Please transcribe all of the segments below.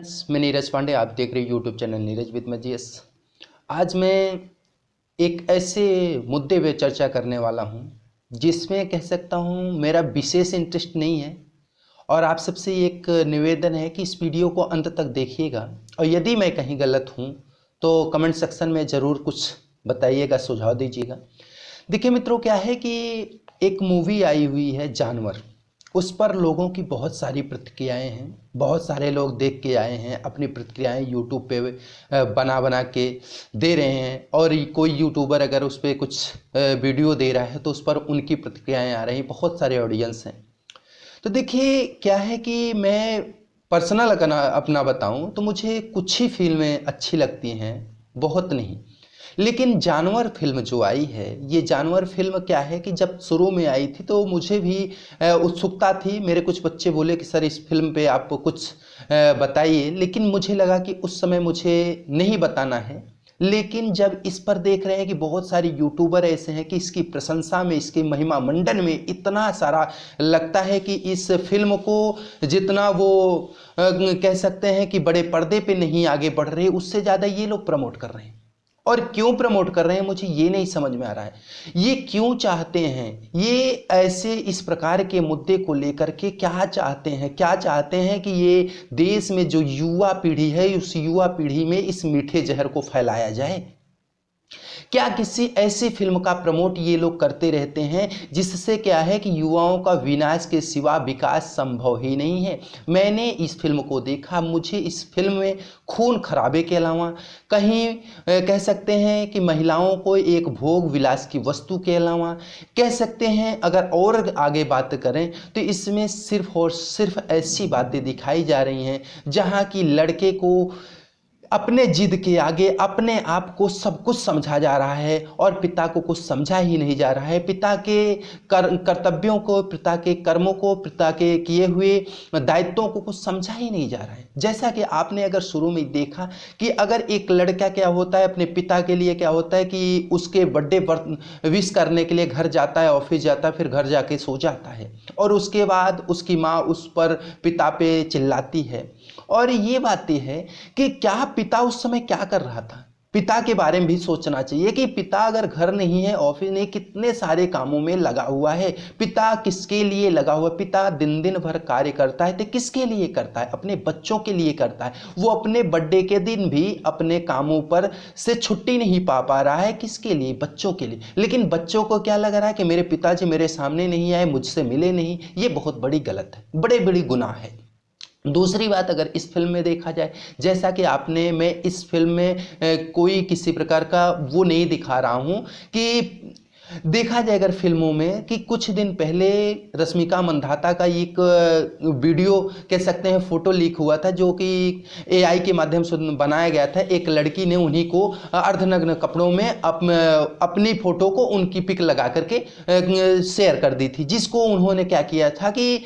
मैं नीरज पांडे, आप देख रहे यूट्यूब चैनल नीरज विद मजीएस। आज मैं एक ऐसे मुद्दे पे चर्चा करने वाला हूं जिसमें कह सकता हूं मेरा विशेष इंटरेस्ट नहीं है, और आप सबसे एक निवेदन है कि इस वीडियो को अंत तक देखिएगा, और यदि मैं कहीं गलत हूं तो कमेंट सेक्शन में ज़रूर कुछ बताइएगा, सुझाव दीजिएगा। देखिए मित्रों, क्या है कि एक मूवी आई हुई है जानवर, उस पर लोगों की बहुत सारी प्रतिक्रियाएं हैं। बहुत सारे लोग देख के आए हैं, अपनी प्रतिक्रियाएं यूट्यूब पे बना बना के दे रहे हैं, और कोई यूट्यूबर अगर उस पर कुछ वीडियो दे रहा है तो उस पर उनकी प्रतिक्रियाएं आ रही हैं। बहुत सारे ऑडियंस हैं। तो देखिए क्या है कि मैं पर्सनल अगर अपना बताऊं तो मुझे कुछ ही फिल्में अच्छी लगती हैं, बहुत नहीं। लेकिन जानवर फिल्म जो आई है, ये जानवर फिल्म क्या है कि जब शुरू में आई थी तो मुझे भी उत्सुकता थी। मेरे कुछ बच्चे बोले कि सर इस फिल्म पे आप कुछ बताइए, लेकिन मुझे लगा कि उस समय मुझे नहीं बताना है। लेकिन जब इस पर देख रहे हैं कि बहुत सारे यूट्यूबर ऐसे हैं कि इसकी प्रशंसा में, इसकी महिमा मंडन में इतना सारा लगता है कि इस फिल्म को जितना वो कह सकते हैं कि बड़े पर्दे पे नहीं आगे बढ़ रहे, उससे ज़्यादा ये लोग प्रमोट कर रहे हैं। और क्यों प्रमोट कर रहे हैं मुझे ये नहीं समझ में आ रहा है। ये क्यों चाहते हैं, ये ऐसे इस प्रकार के मुद्दे को लेकर के क्या चाहते हैं? क्या चाहते हैं कि ये देश में जो युवा पीढ़ी है, उस युवा पीढ़ी में इस मीठे जहर को फैलाया जाए? क्या किसी ऐसी फिल्म का प्रमोट ये लोग करते रहते हैं जिससे क्या है कि युवाओं का विनाश के सिवा विकास संभव ही नहीं है? मैंने इस फिल्म को देखा, मुझे इस फिल्म में खून खराबे के अलावा, कहीं कह सकते हैं कि महिलाओं को एक भोग विलास की वस्तु के अलावा, कह सकते हैं अगर और आगे बात करें तो इसमें सिर्फ और सिर्फ ऐसी बातें दिखाई जा रही हैं जहाँ की लड़के को अपने जिद के आगे अपने आप को सब कुछ समझा जा रहा है और पिता को कुछ समझा ही नहीं जा रहा है। पिता के कर्तव्यों को, पिता के कर्मों को, पिता के किए हुए दायित्वों को कुछ समझा ही नहीं जा रहा है। जैसा कि आपने अगर शुरू में देखा कि अगर एक लड़का क्या होता है, अपने पिता के लिए क्या होता है कि उसके बर्थडे विश करने के लिए घर जाता है, ऑफिस जाता है, फिर घर जाके सो जाता है, और उसके बाद उसकी माँ उस पर पिता पे चिल्लाती है। और ये बातें है कि क्या पिता उस समय क्या कर रहा था, पिता के बारे में भी सोचना चाहिए कि पिता अगर घर नहीं है, ऑफिस नहीं, कितने सारे कामों में लगा हुआ है। पिता किसके लिए लगा हुआ? पिता दिन दिन भर कार्य करता है तो किसके लिए करता है? अपने बच्चों के लिए करता है। वो अपने बर्थडे के दिन भी अपने कामों पर से छुट्टी नहीं पा रहा है। किसके लिए? बच्चों के लिए। लेकिन बच्चों को क्या लग रहा है कि मेरे पिताजी मेरे सामने नहीं आए, मुझसे मिले नहीं। ये बहुत बड़ी गलत है, बड़े बड़ी गुनाह है। दूसरी बात, अगर इस फिल्म में देखा जाए, जैसा कि मैं इस फिल्म में कोई किसी प्रकार का वो नहीं दिखा रहा हूं कि देखा जाए अगर फिल्मों में कि कुछ दिन पहले रश्मिका मंदाता का एक वीडियो कह सकते हैं फोटो लीक हुआ था, जो कि एआई के माध्यम से बनाया गया था। एक लड़की ने उन्हीं को अर्धनग्न कपड़ों में अपनी फोटो को उनकी पिक लगा करके शेयर कर दी थी, जिसको उन्होंने क्या किया था कि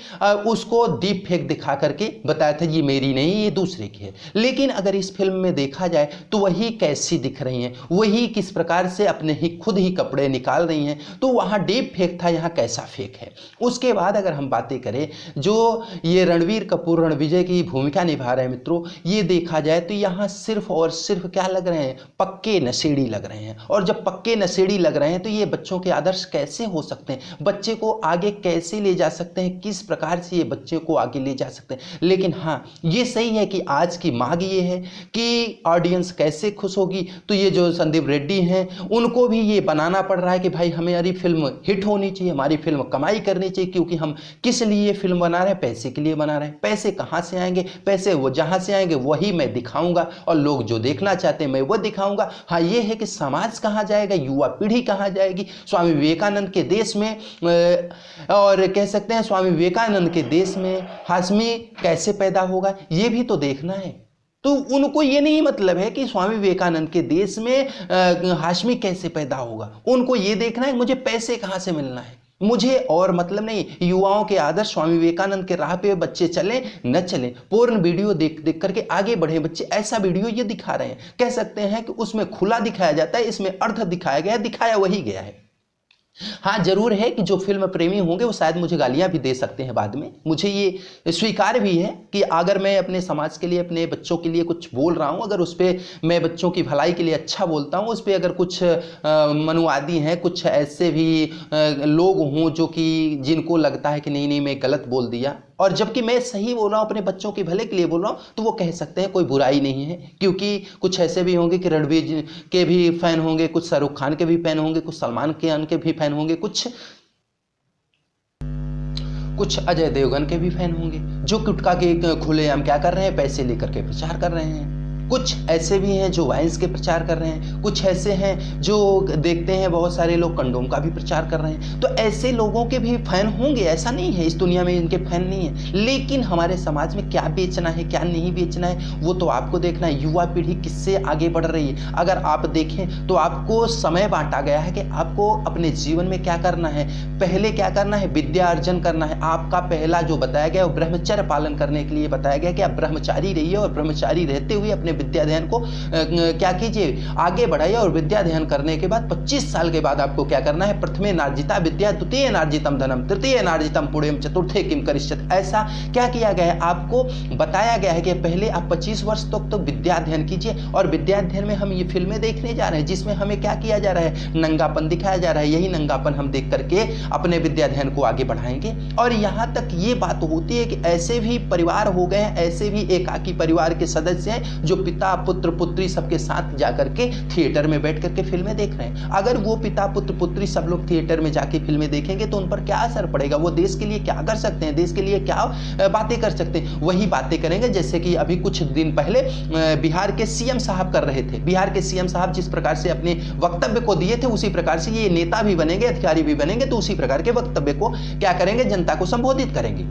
उसको डीप फेक दिखा करके बताया था ये मेरी नहीं, ये दूसरे की है। लेकिन अगर इस फिल्म में देखा जाए तो वही कैसी दिख रही हैं, वही किस प्रकार से अपने ही खुद ही कपड़े निकाल रही हैं। तो वहाँ डीप फेक था, यहाँ कैसा फेक है? उसके बाद अगर हम बातें करें, जो ये रणवीर कपूर रणविजय की भूमिका निभा रहे हैं मित्रों, ये देखा जाए तो यहाँ सिर्फ और सिर्फ क्या लग रहे हैं? पक्के नशेड़ी लग रहे हैं। और जब पक्के नशेड़ी लग रहे हैं तो ये बच्चों के आदर्श कैसे हो सकते हैं? बच्चे को आगे कैसे ले जा सकते हैं? किस प्रकार से ये बच्चे को आगे ले जा सकते हैं? लेकिन हाँ, ये सही है कि आज की मांग ये है कि ऑडियंस कैसे खुश होगी, तो ये जो संदीप रेड्डी हैं उनको भी ये बनाना पड़ रहा है कि भाई हमारी फिल्म हिट होनी चाहिए, हमारी फिल्म कमाई करनी चाहिए। क्योंकि हम किस लिए फिल्म बना रहे हैं? पैसे के लिए बना रहे हैं। पैसे कहां से आएंगे? पैसे वो जहां से आएंगे वही मैं दिखाऊंगा, और लोग जो देखना चाहते हैं मैं वो दिखाऊंगा। हाँ, ये है कि समाज कहां जाएगा, युवा पीढ़ी कहां जाएगी? स्वामी विवेकानंद के देश में और कह सकते हैं स्वामी विवेकानंद के देश में हाशमी कैसे पैदा होगा, ये भी तो देखना है। तो उनको ये नहीं मतलब है कि स्वामी विवेकानंद के देश में हाशमी कैसे पैदा होगा, उनको ये देखना है मुझे पैसे कहां से मिलना है। मुझे और मतलब नहीं, युवाओं के आदर्श स्वामी विवेकानंद के राह पे बच्चे चलें न चलें, पूर्ण वीडियो देख देख करके आगे बढ़े बच्चे। ऐसा वीडियो ये दिखा रहे हैं, कह सकते हैं कि उसमें खुला दिखाया जाता है, इसमें अर्ध दिखाया गया, दिखाया वही गया है। हाँ जरूर है कि जो फिल्म प्रेमी होंगे वो शायद मुझे गालियां भी दे सकते हैं बाद में, मुझे ये स्वीकार भी है कि अगर मैं अपने समाज के लिए, अपने बच्चों के लिए कुछ बोल रहा हूँ, अगर उस पर मैं बच्चों की भलाई के लिए अच्छा बोलता हूँ, उस पर अगर कुछ मनुवादी हैं, कुछ ऐसे भी लोग हों जो कि जिनको लगता है कि नहीं नहीं मैं गलत बोल दिया, और जबकि मैं सही बोल रहा हूँ, अपने बच्चों के भले के लिए बोल रहा हूँ, तो वो कह सकते हैं कोई बुराई नहीं है। क्योंकि कुछ ऐसे भी होंगे कि रणवीर के भी फैन होंगे, कुछ शाहरुख खान के भी फैन होंगे, कुछ सलमान खान के भी फैन होंगे, कुछ अजय देवगन के भी फैन होंगे, जो गुटखा के खुलेआम क्या कर रहे हैं, पैसे लेकर के प्रचार कर रहे हैं। कुछ ऐसे भी हैं जो वाइन्स के प्रचार कर रहे हैं, कुछ ऐसे हैं जो देखते हैं बहुत सारे लोग कंडोम का भी प्रचार कर रहे हैं। तो ऐसे लोगों के भी फैन होंगे, ऐसा नहीं है इस दुनिया में इनके फैन नहीं है। लेकिन हमारे समाज में क्या बेचना है, क्या नहीं बेचना है, वो तो आपको देखना है। युवा पीढ़ी किससे आगे बढ़ रही है, अगर आप देखें तो आपको समय बांटा गया है कि आपको अपने जीवन में क्या करना है। पहले क्या करना है, विद्या अर्जन करना है। आपका पहला जो बताया गया वो ब्रह्मचर्य पालन करने के लिए बताया गया कि आप ब्रह्मचारी रहिए, और ब्रह्मचारी रहते हुए अपने विद्या अध्ययन को क्या कीजिए, आगे बढ़ाइए। और विद्या अध्ययन करने के बाद 25 साल के बाद आपको क्या करना है, प्रथमे नार्जिता विद्या, द्वितीय नार्जितम धनम, तृतीय नार्जितम पुण्यम, चतुर्थे किम करिष्यत। ऐसा क्या किया गया है, आपको बताया गया है कि पहले आप 25 वर्ष तक तो विद्या अध्ययन कीजिए। और विद्या अध्ययन में हम ये फिल्में देखने जा रहे हैं जिसमें हमें क्या किया जा रहा है, नंगापन दिखाया जा रहा है। यही नंगापन हम देख करके अपने विद्या अध्ययन को आगे बढ़ाएंगे। और यहाँ तक ये बात होती है कि ऐसे भी परिवार हो गए हैं, ऐसे भी एकाकी परिवार के सदस्य हैं जो पिता पुत्र पुत्री सबके साथ जाकर के थिएटर में बैठ करके फिल्में देख रहे हैं। अगर वो पिता पुत्र पुत्री सब लोग थिएटर में जाके फिल्में देखेंगे तो उन पर क्या असर पड़ेगा, वो देश के लिए क्या कर सकते हैं, देश के लिए क्या बातें कर सकते हैं, वही बातें करेंगे जैसे कि अभी कुछ दिन पहले बिहार के सीएम साहब कर रहे थे। बिहार के सीएम साहब जिस प्रकार से अपने वक्तव्य को दिए थे उसी प्रकार से ये नेता भी बनेंगे, अधिकारी भी बनेंगे, तो उसी प्रकार के वक्तव्य को क्या करेंगे, जनता को संबोधित करेंगे।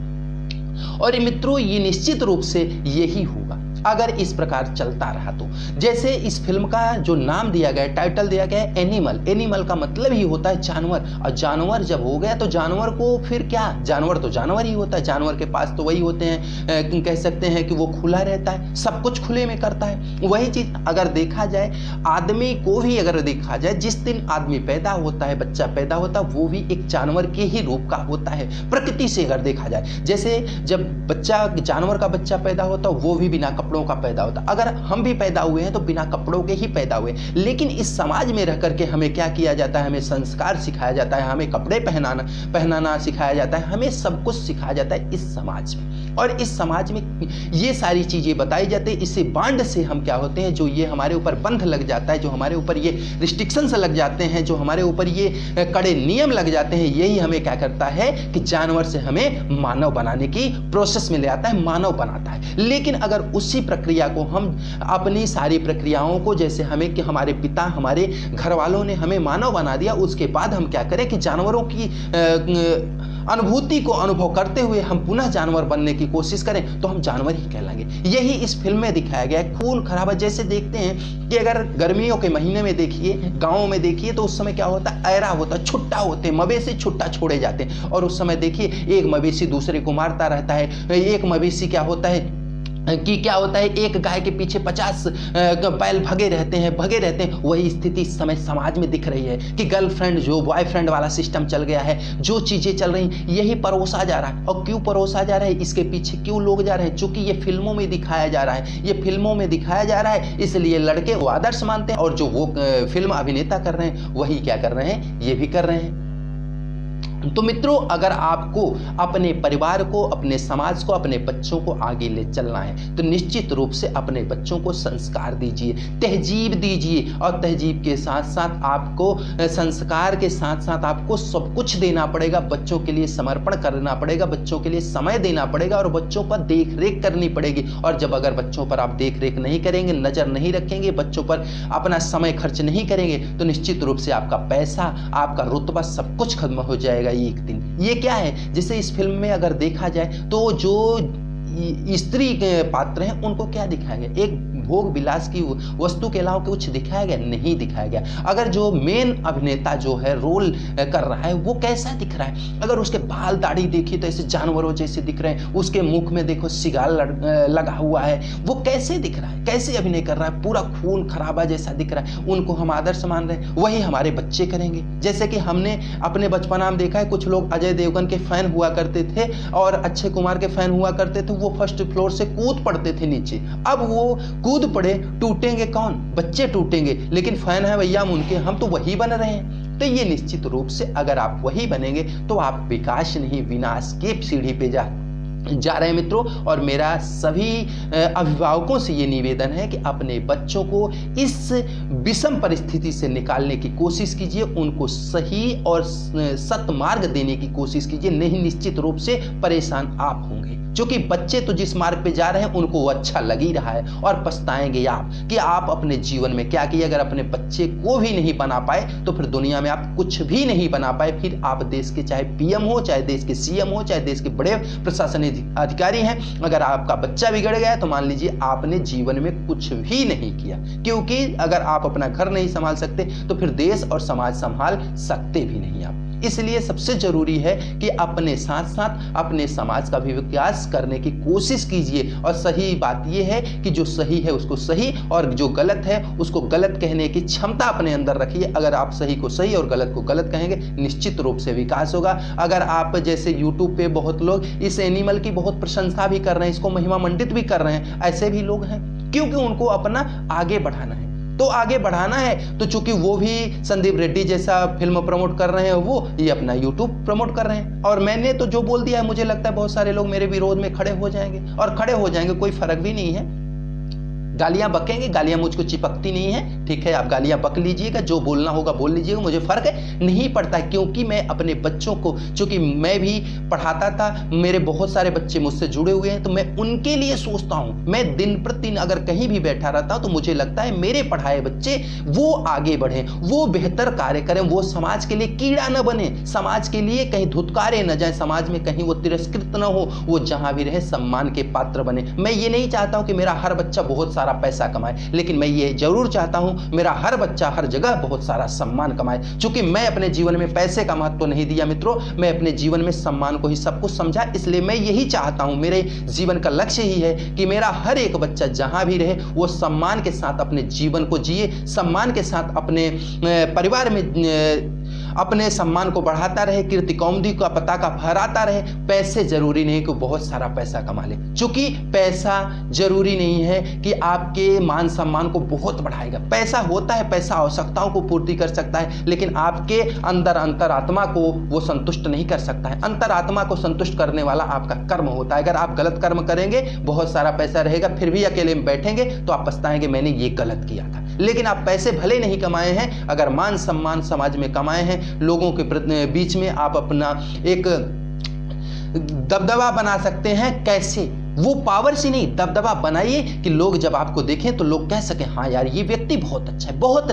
और मित्रों ये निश्चित रूप से यही होगा अगर इस प्रकार चलता रहा तो। जैसे इस फिल्म का जो नाम दिया गया है, टाइटल दिया गया है एनिमल। एनिमल का मतलब ही होता है जानवर, और जानवर जब हो गया तो जानवर को फिर क्या, जानवर तो जानवर ही होता है। जानवर के पास तो वही होते हैं, कह सकते हैं कि वो खुला रहता है, सब कुछ खुले में करता है। वही चीज अगर देखा जाए, आदमी को भी अगर देखा जाए, जिस दिन आदमी पैदा होता है, बच्चा पैदा होता है, वो भी एक जानवर के ही रूप का होता है प्रकृति से अगर देखा जाए। जैसे जब बच्चा, जानवर का बच्चा पैदा होता है, वो भी बिना कपड़ों का पैदा होता। अगर हम भी पैदा हुए हैं तो बिना कपड़ों के ही पैदा हुए। लेकिन इस समाज में रह करके हमें क्या किया जाता है, हमें संस्कार सिखाया जाता है, हमें कपड़े पहनाना सिखाया जाता है, हमें सब कुछ सिखाया जाता है इस समाज में। और इस समाज में ये सारी चीजें बताई जाती है। इसी बांड से हम क्या होते हैं, जो ये हमारे ऊपर बंध लग जाता है, जो हमारे ऊपर ये रिस्ट्रिक्शंस लग जाते हैं, जो हमारे ऊपर ये कड़े नियम लग जाते हैं, यही हमें क्या करता है कि जानवर से हमें मानव बनाने की प्रोसेस में ले आता है, मानव बनाता है। लेकिन अगर उसी प्रक्रिया को हम अपनी सारी प्रक्रियाओं को, जैसे हमें कि हमारे पिता, हमारे घर वालों ने हमें मानव बना दिया, उसके बाद हम क्या करें कि जानवरों की अनुभूति को अनुभव करते हुए हम पुनः जानवर बनने की कोशिश करें तो हम जानवर ही कहलाएंगे। यही इस फिल्म में दिखाया गया है। खून खराबा जैसे देखते हैं कि अगर गर्मियों के महीने में देखिए, गाँव में देखिए, तो उस समय क्या होता है, ऐरा होता है, छुट्टा होते हैं, मवेशी छुट्टा छोड़े जाते हैं। और उस समय देखिए एक मवेशी दूसरे को मारता रहता है। एक मवेशी क्या होता है कि क्या होता है, एक गाय के पीछे 50 बैल भगे रहते हैं। वही स्थिति इस समय समाज में दिख रही है कि गर्लफ्रेंड जो बॉयफ्रेंड वाला सिस्टम चल गया है, जो चीजें चल रही यही परोसा जा रहा है। और क्यों परोसा जा रहा है, इसके पीछे क्यों लोग जा रहे हैं, चूंकि ये फिल्मों में दिखाया जा रहा है, ये फिल्मों में दिखाया जा रहा है, इसलिए लड़के वो आदर्श मानते हैं, और जो वो फिल्म अभिनेता कर रहे हैं वही क्या कर रहे हैं, ये भी कर रहे हैं। तो मित्रों, अगर आपको अपने परिवार को, अपने समाज को, अपने बच्चों को आगे ले चलना है तो निश्चित रूप से अपने बच्चों को संस्कार दीजिए, तहजीब दीजिए। और तहजीब के साथ साथ आपको, संस्कार के साथ साथ आपको सब कुछ देना पड़ेगा। बच्चों के लिए समर्पण करना पड़ेगा, बच्चों के लिए समय देना पड़ेगा, और बच्चों पर देख रेख करनी पड़ेगी। और जब अगर बच्चों पर आप देख रेख नहीं करेंगे, नजर नहीं रखेंगे, बच्चों पर अपना समय खर्च नहीं करेंगे, तो निश्चित रूप से आपका पैसा, आपका रुतबा, सब कुछ खत्म हो जाएगा एक दिन। ये क्या है, जैसे इस फिल्म में अगर देखा जाए तो जो स्त्री के पात्र हैं उनको क्या दिखाया गया, एक भोग विलास की वस्तु के अलावा कुछ दिखाया गया? नहीं दिखाया गया। अगर जो मेन अभिनेता जो है रोल कर रहा है वो कैसा दिख रहा है? अगर उसके बाल दाढ़ी देखिए तो ऐसे जानवरों जैसे दिख रहे हैं, उसके मुख में देखो सिगार लगा हुआ है, वो कैसे दिख रहा है, कैसे अभिनय कर रहा है, पूरा खून खराबा जैसा दिख रहा है। उनको हम आदर्श मान रहे हैं, वही हमारे बच्चे करेंगे। जैसे कि हमने अपने बचपना में देखा है, कुछ लोग अजय देवगन के फैन हुआ करते थे और अक्षय कुमार के फैन हुआ करते थे, वो फर्स्ट फ्लोर से कूद पड़ते थे नीचे। अब वो कूद पड़े, टूटेंगे कौन? बच्चे टूटेंगे, लेकिन फैन है भैया हम उनके, हम तो वही बन रहे हैं। तो ये निश्चित रूप से अगर आप वही बनेंगे तो आप विकास नहीं विनाश की सीढ़ी पे जा रहे हैं मित्रों। और मेरा सभी अभिभावकों से ये निवेदन है कि अपने बच्चों को इस विषम परिस्थिति से निकालने की कोशिश कीजिए, उनको सही और सत्मार्ग देने की कोशिश कीजिए। नहीं, निश्चित रूप से परेशान आप होंगे, क्योंकि बच्चे तो जिस मार्ग पे जा रहे हैं उनको वो अच्छा लग ही रहा है, और पछताएंगे आप कि आप अपने जीवन में क्या किए। अगर अपने बच्चे को भी नहीं बना पाए तो फिर दुनिया में आप कुछ भी नहीं बना पाए। फिर आप देश के चाहे पीएम हो, चाहे देश के सीएम हो, चाहे देश के बड़े प्रशासनिक अधिकारी हैं, अगर आपका बच्चा बिगड़ गया तो मान लीजिए आपने जीवन में कुछ भी नहीं किया। क्योंकि अगर आप अपना घर नहीं संभाल सकते तो फिर देश और समाज संभाल सकते भी नहीं आप। इसलिए सबसे जरूरी है कि अपने साथ साथ अपने समाज का भी विकास करने की कोशिश कीजिए। और सही बात यह है कि जो सही है उसको सही और जो गलत है उसको गलत कहने की क्षमता अपने अंदर रखिए। अगर आप सही को सही और गलत को गलत कहेंगे, निश्चित रूप से विकास होगा। अगर आप जैसे यूट्यूब पे बहुत लोग इस एनिमल की बहुत प्रशंसा भी कर रहे हैं, इसको महिमा मंडित भी कर रहे हैं, ऐसे भी लोग हैं, क्योंकि उनको अपना आगे बढ़ाना है। तो आगे बढ़ाना है तो चूंकि वो भी संदीप रेड्डी जैसा फिल्म प्रमोट कर रहे हैं, वो ये अपना यूट्यूब प्रमोट कर रहे हैं। और मैंने तो जो बोल दिया है, मुझे लगता है बहुत सारे लोग मेरे विरोध में खड़े हो जाएंगे, और खड़े हो जाएंगे, कोई फर्क भी नहीं है। गालियां बकेंगे, गालियां मुझको चिपकती नहीं है, ठीक है, आप गालियां बक लीजिएगा, जो बोलना होगा बोल लीजिएगा, मुझे फर्क नहीं पड़ता। क्योंकि मैं अपने बच्चों को, चूंकि मैं भी पढ़ाता था, मेरे बहुत सारे बच्चे मुझसे जुड़े हुए हैं, तो मैं उनके लिए सोचता हूं। मैं दिन प्रतिदिन अगर कहीं भी बैठा रहता हूं तो मुझे लगता है मेरे पढ़ाए बच्चे वो आगे बढ़े, वो बेहतर कार्य करें, वो समाज के लिए कीड़ा न बने, समाज के लिए कहीं धुतकारे न जाए, समाज में कहीं वो तिरस्कृत न हो, वो जहां भी रहे सम्मान के पात्र बने। मैं ये नहीं चाहता हूं कि मेरा हर बच्चा बहुत सारा पैसा कमाए, लेकिन मैं ये जरूर चाहता हूं मेरा हर बच्चा हर जगह बहुत सारा सम्मान कमाए। क्योंकि मैं अपने जीवन में पैसे का महत्व तो नहीं दिया मित्रों, मैं अपने जीवन में सम्मान को ही सब कुछ समझा। इसलिए मैं यही चाहता हूं, मेरे जीवन का लक्ष्य ही है कि मेरा हर एक बच्चा जहां भी रहे वो सम्मान के साथ अपने जीवन को जिए, सम्मान के साथ अपने परिवार में अपने सम्मान को बढ़ाता रहे, कीर्ति कौमुदी का पताका फहराता रहे। पैसे जरूरी नहीं कि बहुत सारा पैसा कमा ले, क्योंकि पैसा जरूरी नहीं है कि आपके मान सम्मान को बहुत बढ़ाएगा। पैसा होता है, पैसा आवश्यकताओं को पूर्ति कर सकता है, लेकिन आपके अंदर अंतरात्मा को वो संतुष्ट नहीं कर सकता है। अंतरात्मा को संतुष्ट करने वाला आपका कर्म होता है। अगर आप गलत कर्म करेंगे, बहुत सारा पैसा रहेगा, फिर भी अकेले में बैठेंगे तो आप पछताएंगे मैंने ये गलत किया था। लेकिन आप पैसे भले नहीं कमाए हैं, अगर मान सम्मान समाज में कमाए हैं, लोगों के बीच में आप अपना एक दबदबा बना सकते हैं। कैसे? वो पावर से नहीं, दबदबा बनाइए कि लोग जब आपको देखें तो लोग कह सकें हाँ यार ये व्यक्ति बहुत अच्छा है, बहुत